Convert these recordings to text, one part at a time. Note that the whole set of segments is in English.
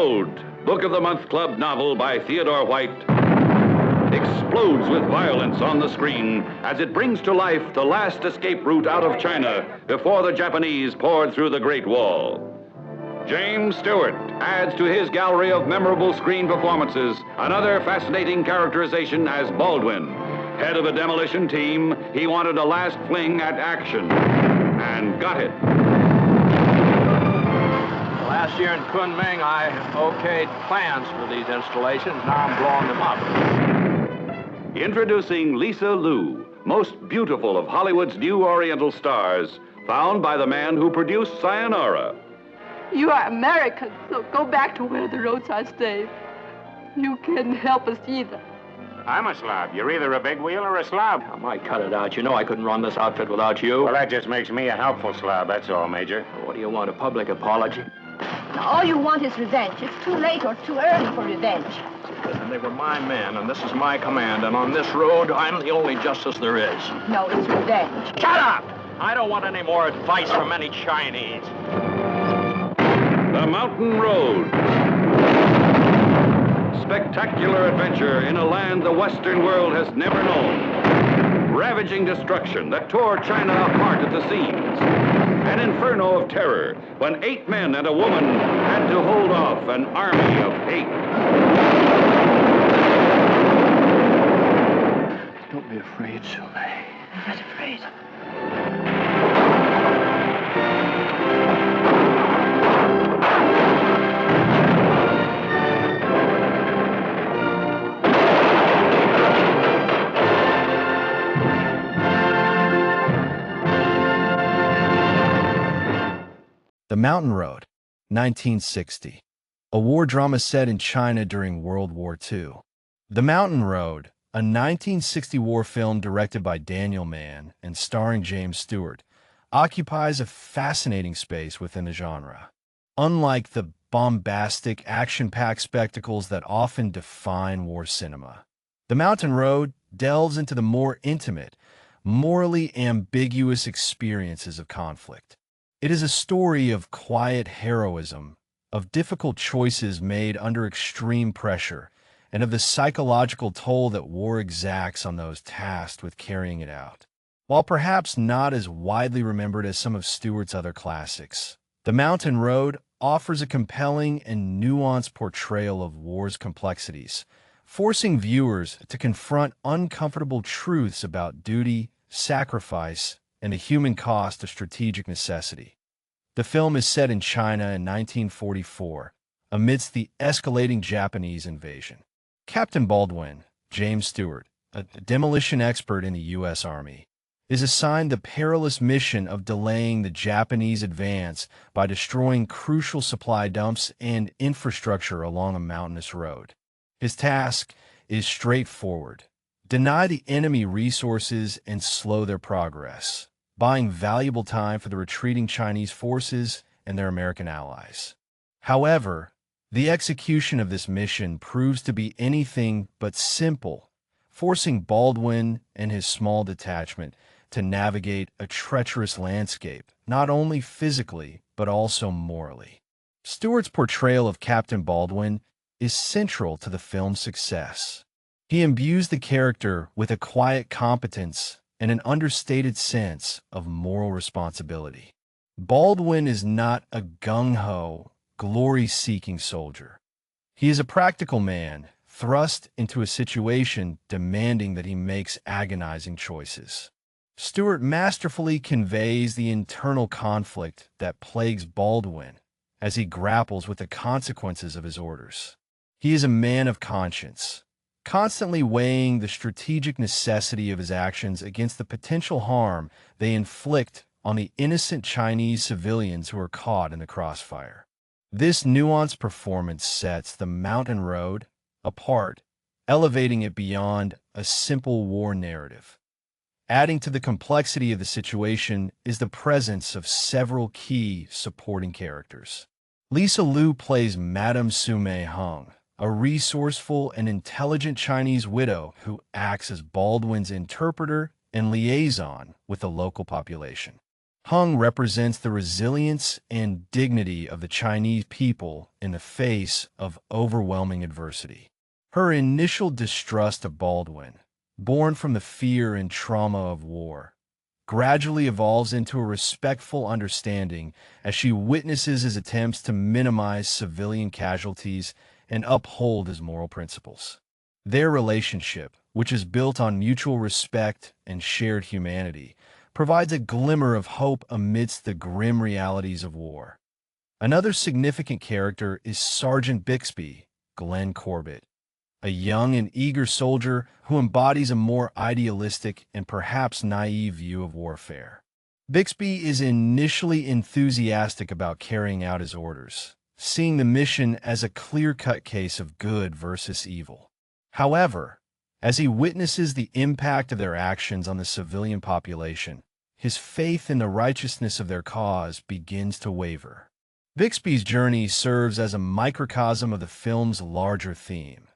Road, Book of the Month Club novel by Theodore White, explodes with violence on the screen as it brings to life the last escape route out of China before the Japanese poured through the Great Wall. James Stewart adds to his gallery of memorable screen performances another fascinating characterization as Baldwin. Head of a demolition team, he wanted a last fling at action, and got it. Last year in Kunming, I okayed plans for these installations. Now I'm blowing them up. Introducing Lisa Liu, most beautiful of Hollywood's new Oriental stars, found by the man who produced Sayonara. You are American, so go back to where the roads are safe. You can't help us either. I'm a slob. You're either a big wheel or a slob. I might cut it out. You know I couldn't run this outfit without you. Well, that just makes me a helpful slob, that's all, Major. What do you want, a public apology? Now, all you want is revenge. It's too late or too early for revenge. Listen, they were my men, and this is my command, and on this road, I'm the only justice there is. No, it's revenge. Shut up! I don't want any more advice from any Chinese. The Mountain Road. Spectacular adventure in a land the Western world has never known. Ravaging destruction that tore China apart at the seams. An inferno of terror when 8 men and a woman had to hold off an army of hate. Don't be afraid, Sule. I'm not afraid. The Mountain Road, 1960. A war drama set in China during World War II. The Mountain Road, a 1960 war film directed by Daniel Mann and starring James Stewart, occupies a fascinating space within the genre. Unlike the bombastic, action-packed spectacles that often define war cinema, The Mountain Road delves into the more intimate, morally ambiguous experiences of conflict. It is a story of quiet heroism, of difficult choices made under extreme pressure, and of the psychological toll that war exacts on those tasked with carrying it out. While perhaps not as widely remembered as some of Stewart's other classics, The Mountain Road offers a compelling and nuanced portrayal of war's complexities, forcing viewers to confront uncomfortable truths about duty, sacrifice, and the human cost of strategic necessity. The film is set in China in 1944, amidst the escalating Japanese invasion. Captain Baldwin, James Stewart, a demolition expert in the U.S. Army, is assigned the perilous mission of delaying the Japanese advance by destroying crucial supply dumps and infrastructure along a mountainous road. His task is straightforward: deny the enemy resources and slow their progress, buying valuable time for the retreating Chinese forces and their American allies. However, the execution of this mission proves to be anything but simple, forcing Baldwin and his small detachment to navigate a treacherous landscape, not only physically, but also morally. Stewart's portrayal of Captain Baldwin is central to the film's success. He imbues the character with a quiet competence and an understated sense of moral responsibility. Baldwin is not a gung-ho, glory-seeking soldier. He is a practical man, thrust into a situation demanding that he makes agonizing choices. Stewart masterfully conveys the internal conflict that plagues Baldwin as he grapples with the consequences of his orders. He is a man of conscience, constantly weighing the strategic necessity of his actions against the potential harm they inflict on the innocent Chinese civilians who are caught in the crossfire. This nuanced performance sets The Mountain Road apart, elevating it beyond a simple war narrative. Adding to the complexity of the situation is the presence of several key supporting characters. Lisa Liu plays Madame Sume Hung, a resourceful and intelligent Chinese widow who acts as Baldwin's interpreter and liaison with the local population. Hung represents the resilience and dignity of the Chinese people in the face of overwhelming adversity. Her initial distrust of Baldwin, born from the fear and trauma of war, gradually evolves into a respectful understanding as she witnesses his attempts to minimize civilian casualties and uphold his moral principles. Their relationship, which is built on mutual respect and shared humanity, provides a glimmer of hope amidst the grim realities of war. Another significant character is Sergeant Bixby, Glenn Corbett, a young and eager soldier who embodies a more idealistic and perhaps naive view of warfare. Bixby is initially enthusiastic about carrying out his orders, seeing the mission as a clear-cut case of good versus evil. However, as he witnesses the impact of their actions on the civilian population, his faith in the righteousness of their cause begins to waver. Bixby's journey serves as a microcosm of the film's larger theme,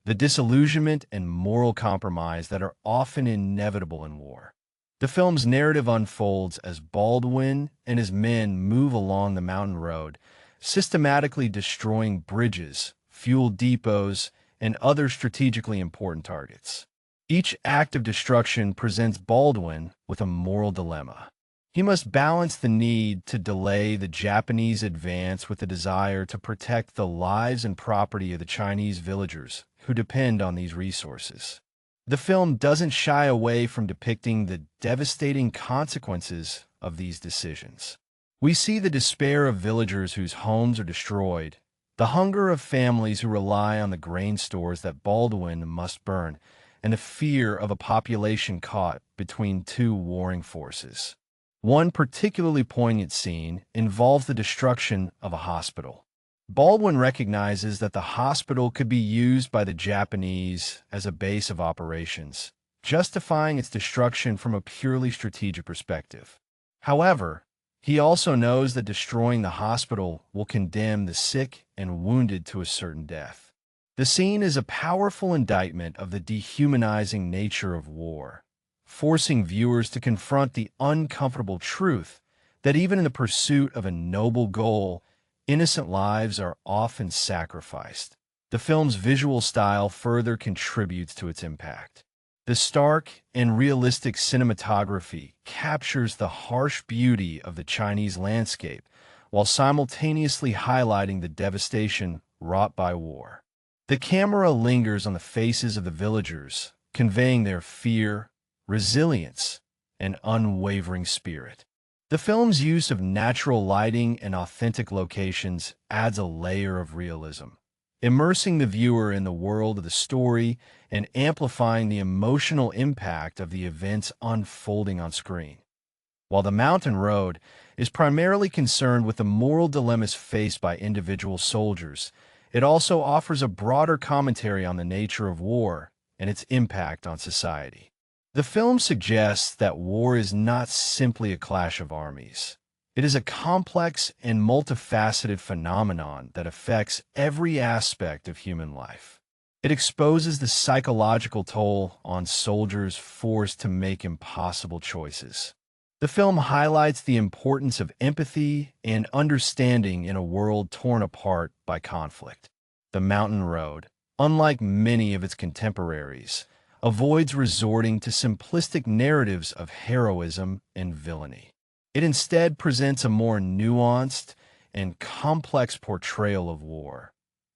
the disillusionment and moral compromise that are often inevitable in war. The film's narrative unfolds as Baldwin and his men move along the mountain road, systematically destroying bridges, fuel depots, and other strategically important targets. Each act of destruction presents Baldwin with a moral dilemma. He must balance the need to delay the Japanese advance with the desire to protect the lives and property of the Chinese villagers who depend on these resources. The film doesn't shy away from depicting the devastating consequences of these decisions. We see the despair of villagers whose homes are destroyed, the hunger of families who rely on the grain stores that Baldwin must burn, and the fear of a population caught between two warring forces. One particularly poignant scene involves the destruction of a hospital. Baldwin recognizes that the hospital could be used by the Japanese as a base of operations, justifying its destruction from a purely strategic perspective. However, he also knows that destroying the hospital will condemn the sick and wounded to a certain death. The scene is a powerful indictment of the dehumanizing nature of war, forcing viewers to confront the uncomfortable truth that even in the pursuit of a noble goal, innocent lives are often sacrificed. The film's visual style further contributes to its impact. The stark and realistic cinematography captures the harsh beauty of the Chinese landscape while simultaneously highlighting the devastation wrought by war. The camera lingers on the faces of the villagers, conveying their fear, resilience, and unwavering spirit. The film's use of natural lighting and authentic locations adds a layer of realism, immersing the viewer in the world of the story and amplifying the emotional impact of the events unfolding on screen. While The Mountain Road is primarily concerned with the moral dilemmas faced by individual soldiers, it also offers a broader commentary on the nature of war and its impact on society. The film suggests that war is not simply a clash of armies. It is a complex and multifaceted phenomenon that affects every aspect of human life. It exposes the psychological toll on soldiers forced to make impossible choices. The film highlights the importance of empathy and understanding in a world torn apart by conflict. The Mountain Road, unlike many of its contemporaries, avoids resorting to simplistic narratives of heroism and villainy. It instead presents a more nuanced and complex portrayal of war,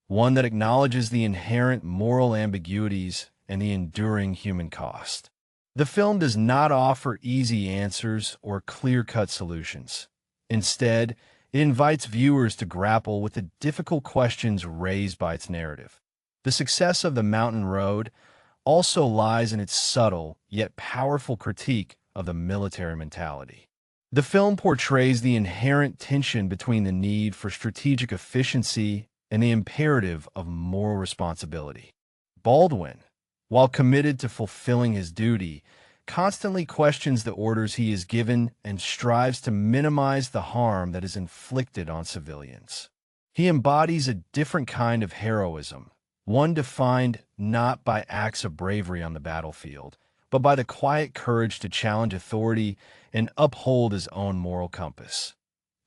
one that acknowledges the inherent moral ambiguities and the enduring human cost. The film does not offer easy answers or clear-cut solutions. Instead, it invites viewers to grapple with the difficult questions raised by its narrative. The success of The Mountain Road also lies in its subtle yet powerful critique of the military mentality. The film portrays the inherent tension between the need for strategic efficiency and the imperative of moral responsibility. Baldwin, while committed to fulfilling his duty, constantly questions the orders he is given and strives to minimize the harm that is inflicted on civilians. He embodies a different kind of heroism, one defined not by acts of bravery on the battlefield, but by the quiet courage to challenge authority and uphold his own moral compass.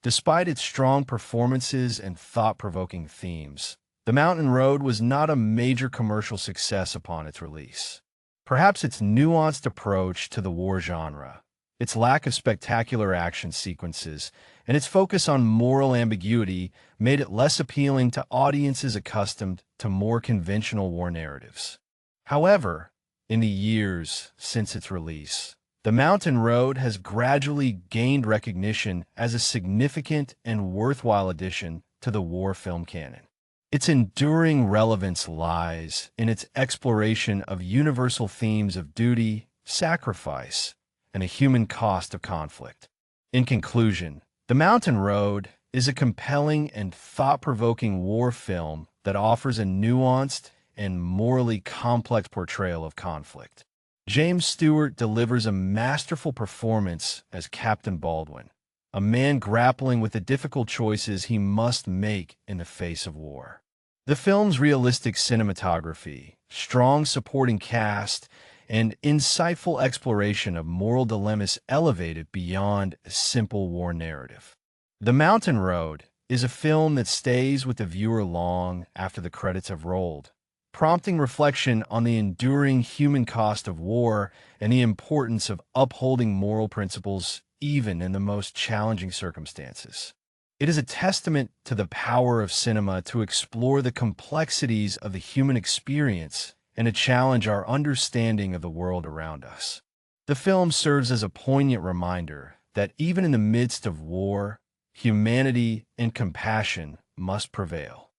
Despite its strong performances and thought-provoking themes, The Mountain Road was not a major commercial success upon its release. Perhaps its nuanced approach to the war genre, its lack of spectacular action sequences, and its focus on moral ambiguity made it less appealing to audiences accustomed to more conventional war narratives. However, in the years since its release, The Mountain Road has gradually gained recognition as a significant and worthwhile addition to the war film canon. Its enduring relevance lies in its exploration of universal themes of duty, sacrifice, and a human cost of conflict. In conclusion, The Mountain Road is a compelling and thought-provoking war film that offers a nuanced and morally complex portrayal of conflict. James Stewart delivers a masterful performance as Captain Baldwin, a man grappling with the difficult choices he must make in the face of war. The film's realistic cinematography, strong supporting cast, and insightful exploration of moral dilemmas elevate it beyond a simple war narrative. The Mountain Road is a film that stays with the viewer long after the credits have rolled, prompting reflection on the enduring human cost of war and the importance of upholding moral principles even in the most challenging circumstances. It is a testament to the power of cinema to explore the complexities of the human experience and to challenge our understanding of the world around us. The film serves as a poignant reminder that even in the midst of war, humanity and compassion must prevail.